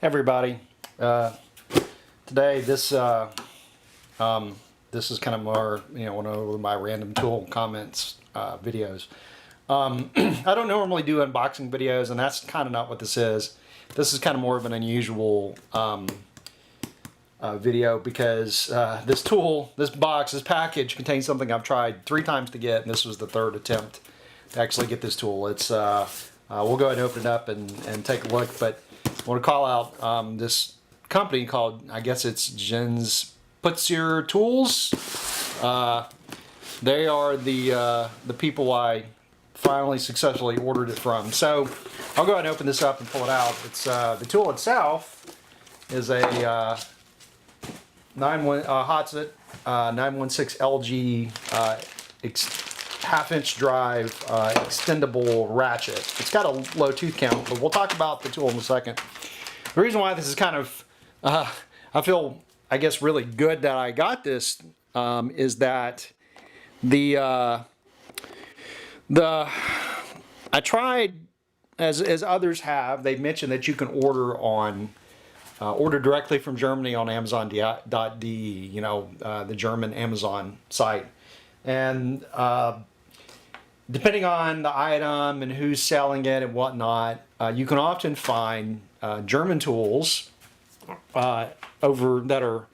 Everybody, today this is kind of more, one of my random tool comments videos. I don't normally do unboxing videos, and that's kind of not what this is. This is kind of more of an unusual video because this tool, this package contains something I've tried 3 times to get, and this was the 3rd attempt to actually get this tool. It's we'll go ahead and open it up and take a look, but I want to call out this company called, I guess it's Jens Putzier Tools. They are the people I finally successfully ordered it from. So I'll go ahead and open this up and pull it out. It's the tool itself is a Hazet 916LG half-inch drive extendable ratchet. It's got a low tooth count, but we'll talk about the tool in a second. The reason why this is kind of, I feel, I guess, really good that I got this is that I tried, as others have, they've mentioned that you can order directly from Germany on Amazon.de, the German Amazon site. And depending on the item and who's selling it and whatnot, you can often find German tools over that are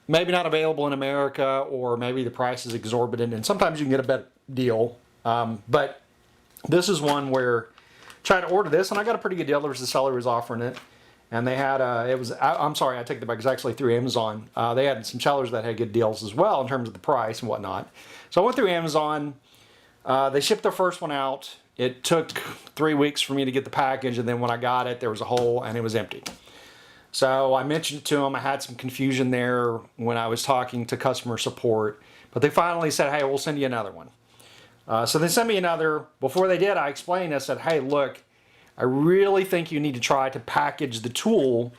maybe not available in America, or maybe the price is exorbitant, and sometimes you can get a better deal. But this is one where I tried to order this, and I got a pretty good deal. There was the seller who was offering it, and they had I'm sorry, I take that back. It was actually through Amazon. They had some sellers that had good deals as well in terms of the price and whatnot. So I went through Amazon. They shipped their first one out. It took 3 weeks for me to get the package, and then when I got it, there was a hole and it was empty. So I mentioned it to them. I had some confusion there when I was talking to customer support, but they finally said, hey, we'll send you another one. So they sent me another. Before they did, I explained, I said, hey, look, I really think you need to try to package the tool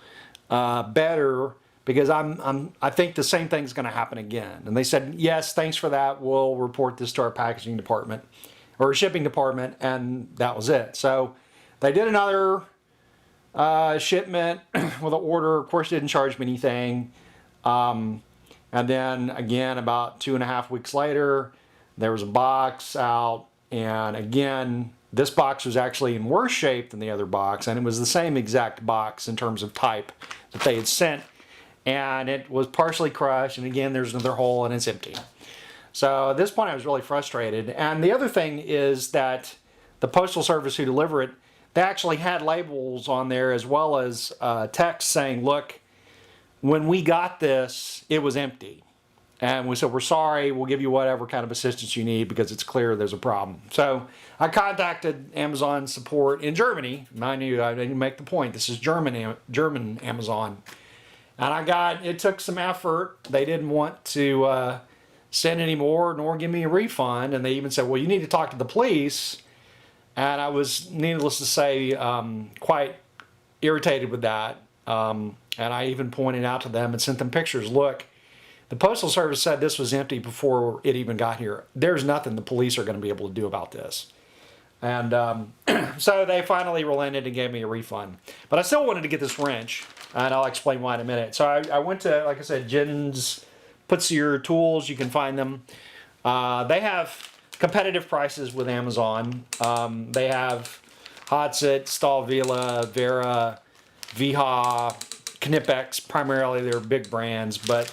better, because I think the same thing's going to happen again. And they said, yes, thanks for that. We'll report this to our packaging department or shipping department, and that was it. So they did another shipment with an order. Of course, didn't charge me anything. And then again, about 2.5 weeks later, there was a box out, and again, this box was actually in worse shape than the other box, and it was the same exact box in terms of type that they had sent, and it was partially crushed, and again, there's another hole and it's empty. So at this point, I was really frustrated. And the other thing is that the postal service who delivered it, they actually had labels on there as well as text saying, look, when we got this, it was empty. And we said, we're sorry, we'll give you whatever kind of assistance you need because it's clear there's a problem. So I contacted Amazon support in Germany. Mind you, I didn't make the point, this is German Amazon. And it took some effort. They didn't want to send any more nor give me a refund. And they even said, well, you need to talk to the police. And I was, needless to say, quite irritated with that. And I even pointed out to them and sent them pictures. Look, the Postal Service said this was empty before it even got here. There's nothing the police are going to be able to do about this. And so they finally relented and gave me a refund. But I still wanted to get this wrench, and I'll explain why in a minute. So I went to, like I said, Jens Putzier Tools. You can find them. They have competitive prices with Amazon. They have Hazet, Stahlvila, Vera, Viha, Knipex, primarily they're big brands, but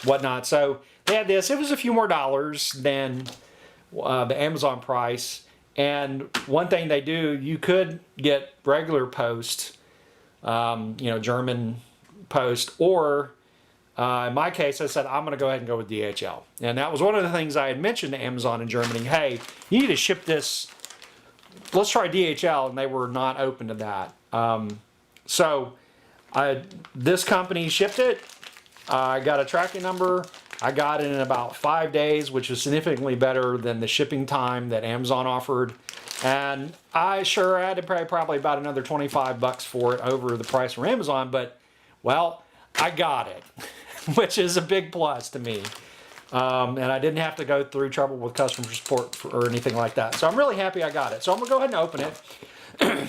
whatnot. So they had this. It was a few more dollars than the Amazon price. And one thing they do, you could get regular post, German post, or in my case, I said, I'm going to go ahead and go with DHL. And that was one of the things I had mentioned to Amazon in Germany. Hey, you need to ship this. Let's try DHL. And they were not open to that. This company shipped it. I got a tracking number. I got it in about 5 days, which was significantly better than the shipping time that Amazon offered. And I sure had to pay probably about another $25 for it over the price from Amazon. But, well, I got it, which is a big plus to me. And I didn't have to go through trouble with customer support or anything like that. So I'm really happy I got it. So I'm going to go ahead and open it.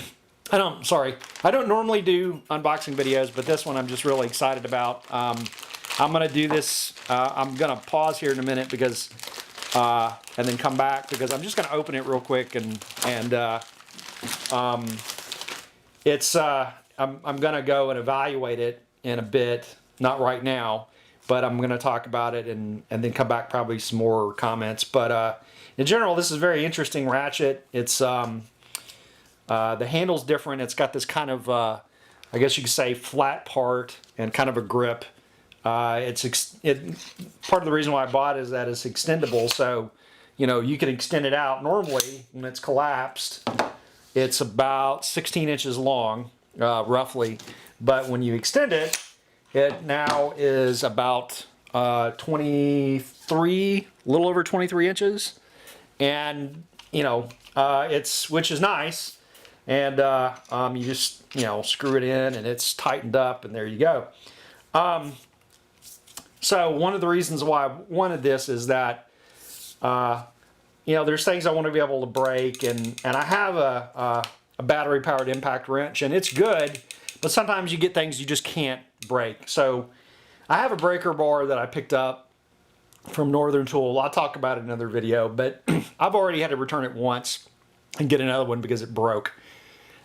I don't normally do unboxing videos, but this one I'm just really excited about. I'm gonna do this, I'm gonna pause here in a minute because, and then come back because I'm just gonna open it real quick it's, I'm gonna go and evaluate it in a bit, not right now, but I'm gonna talk about it and then come back probably some more comments. But in general, this is a very interesting ratchet. It's, the handle's different. It's got this kind of, I guess you could say flat part and kind of a grip. Part of the reason why I bought it is that it's extendable, so you know you can extend it out. Normally, when it's collapsed, it's about 16 inches long, roughly. But when you extend it, it now is about 23, a little over 23 inches, and you know which is nice. And you just screw it in, and it's tightened up, and there you go. So one of the reasons why I wanted this is that, there's things I want to be able to break, and I have a battery-powered impact wrench, and it's good, but sometimes you get things you just can't break. So I have a breaker bar that I picked up from Northern Tool. I'll talk about it in another video, but I've already had to return it once and get another one because it broke.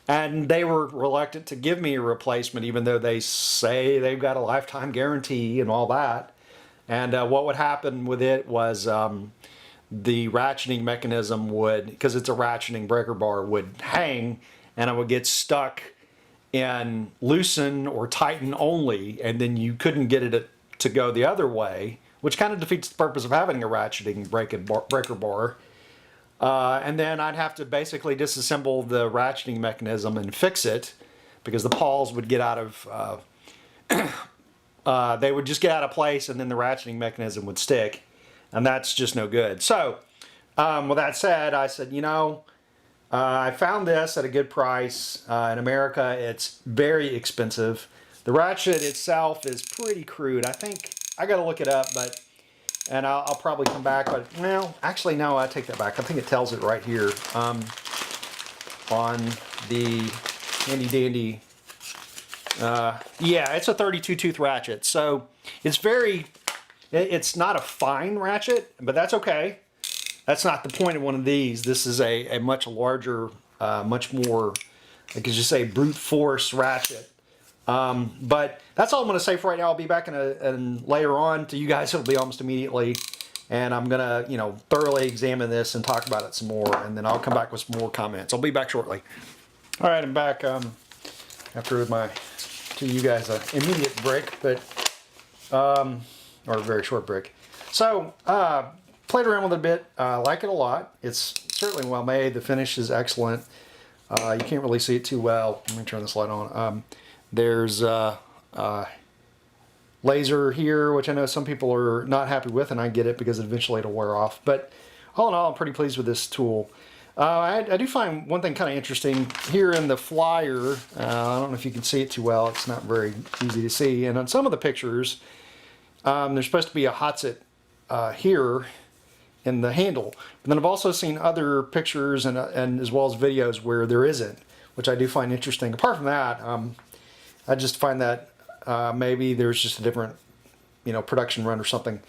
And they were reluctant to give me a replacement, even though they say they've got a lifetime guarantee and all that. And what would happen with it was the ratcheting mechanism would, because it's a ratcheting breaker bar, would hang, and it would get stuck in loosen or tighten only, and then you couldn't get it to go the other way, which kind of defeats the purpose of having a ratcheting breaker bar. And then I'd have to basically disassemble the ratcheting mechanism and fix it, because the pawls would get out of, they would just get out of place, and then the ratcheting mechanism would stick, and that's just no good. So, with that said, I said, I found this at a good price. In America, it's very expensive. The ratchet itself is pretty crude. I think, I gotta look it up, and I'll probably come back, but, well, actually, no, I take that back. I think it tells it right here on the handy-dandy. Yeah, it's a 32 tooth ratchet, so it's not a fine ratchet, but that's okay. That's not the point of one of these. This is a much larger, much more, I could just say, brute force ratchet. But that's all I'm going to say for right now. I'll be back and later on to you guys. It'll be almost immediately, and I'm going to thoroughly examine this and talk about it some more, and then I'll come back with some more comments. I'll be back shortly. All right, I'm back after my to you guys an immediate break, but or a very short break. So played around with it a bit. I like it a lot. It's certainly well made. The finish is excellent. You can't really see it too well. Let me turn this light on. There's laser here, which I know some people are not happy with, and I get it because eventually it'll wear off. But all in all, I'm pretty pleased with this tool. I do find one thing kind of interesting here in the flyer. I don't know if you can see it too well. It's not very easy to see. And on some of the pictures, there's supposed to be a Hazet here in the handle. But then I've also seen other pictures and as well as videos where there isn't, which I do find interesting. Apart from that, I just find that maybe there's just a different, production run or something.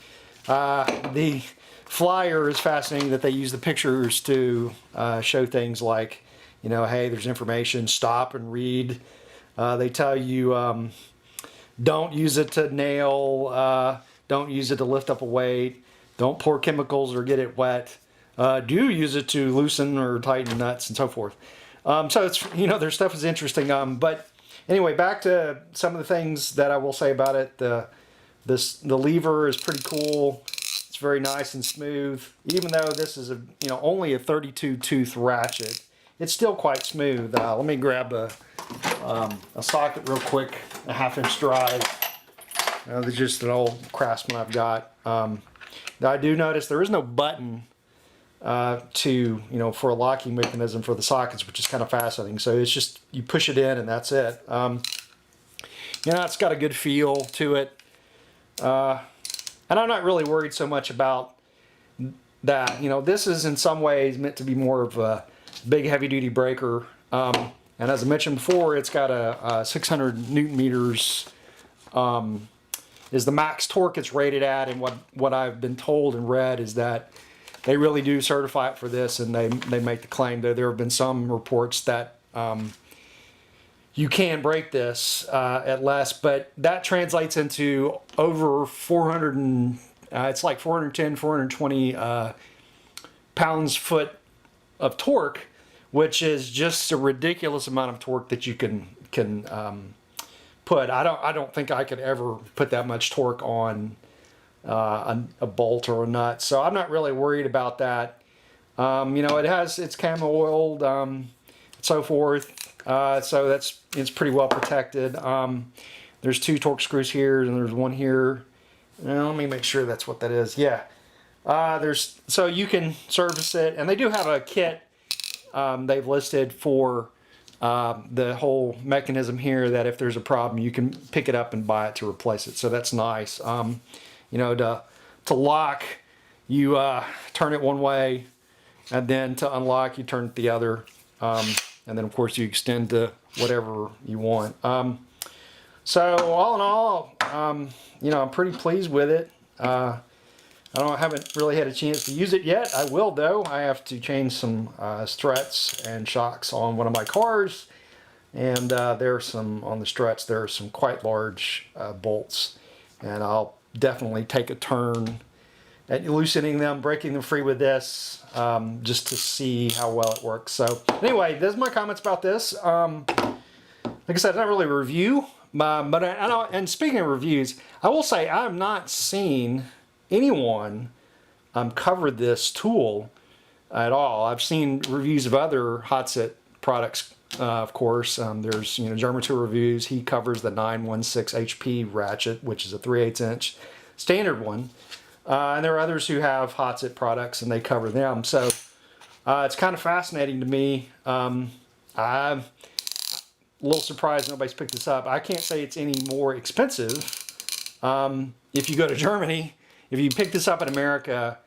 The flyer is fascinating that they use the pictures to show things like, hey, there's information, stop and read. They tell you don't use it to nail, don't use it to lift up a weight, don't pour chemicals or get it wet, do use it to loosen or tighten nuts and so forth. So it's, their stuff is interesting. But anyway, back to some of the things that I will say about it. The lever is pretty cool. It's very nice and smooth. Even though this is only a 32 tooth ratchet, it's still quite smooth. Let me grab a socket real quick, a 1/2 inch drive. There's just an old Craftsman I've got. I do notice there is no button for a locking mechanism for the sockets, which is kind of fascinating. So it's just, you push it in and that's it. It's got a good feel to it. And I'm not really worried so much about that. This is in some ways meant to be more of a big heavy duty breaker. And as I mentioned before, it's got a 600 Newton meters is the max torque it's rated at. And what I've been told and read is that they really do certify it for this, and they make the claim. Though there have been some reports that you can break this at less, but that translates into over 400 and it's like 410, 420 pounds-foot of torque, which is just a ridiculous amount of torque that you can put. I don't think I could ever put that much torque on a bolt or a nut, so I'm not really worried about that. You know, it's camo oiled, so forth, so it's pretty well protected. There's 2 torque screws here, and there's one here. Now, let me make sure that's what that is. Yeah, so you can service it, and they do have a kit they've listed for the whole mechanism here, that if there's a problem you can pick it up and buy it to replace it. So that's nice. You know, to lock, you turn it one way, and then to unlock you turn it the other, and then of course you extend to whatever you want. So all in all, you know, I'm pretty pleased with it. I haven't really had a chance to use it yet. I will, though. I have to change some struts and shocks on one of my cars, and there's some on the struts. There are some quite large bolts, and I'll definitely take a turn at loosening them, breaking them free with this, just to see how well it works. So anyway, there's my comments about this. Like I said, not really a review, but and speaking of reviews, I will say I've not seen anyone cover this tool at all. I've seen reviews of other Hazet products, of course. There's, you know, German Tour reviews. He covers the 916 HP ratchet, which is a 3/8 inch standard one. And there are others who have Hazet products, and they cover them. So it's kind of fascinating to me. I'm a little surprised nobody's picked this up. I can't say it's any more expensive if you go to Germany. If you pick this up in America,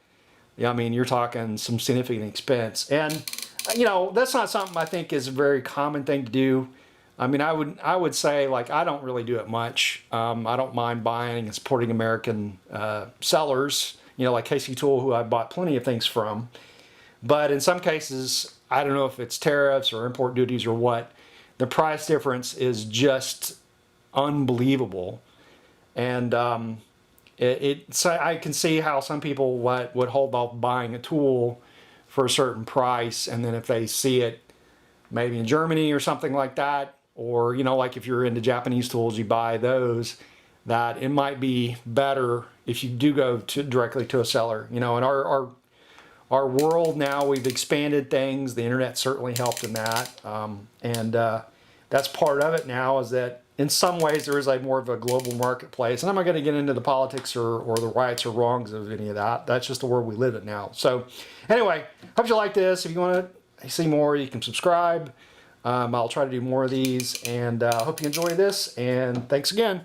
yeah, I mean, you're talking some significant expense. And, you know, that's not something I think is a very common thing to do. I mean, I would say, like, I don't really do it much. I don't mind buying and supporting American sellers, you know, like KC Tool, who I bought plenty of things from. But in some cases, I don't know if it's tariffs or import duties or what, the price difference is just unbelievable. And so I can see how some people would hold off buying a tool for a certain price, and then if they see it maybe in Germany or something like that, or, you know, like if you're into Japanese tools, you buy those, that it might be better if you do go directly to a seller. You know, in our world now, we've expanded things. The internet certainly helped in that, and that's part of it now, is that in some ways there is more of a global marketplace. And I'm not going to get into the politics or the rights or wrongs of any of that. That's just the world we live in now. So anyway, hope you like this. If you want to see more, you can subscribe. I'll try to do more of these, and I hope you enjoy this, and thanks again.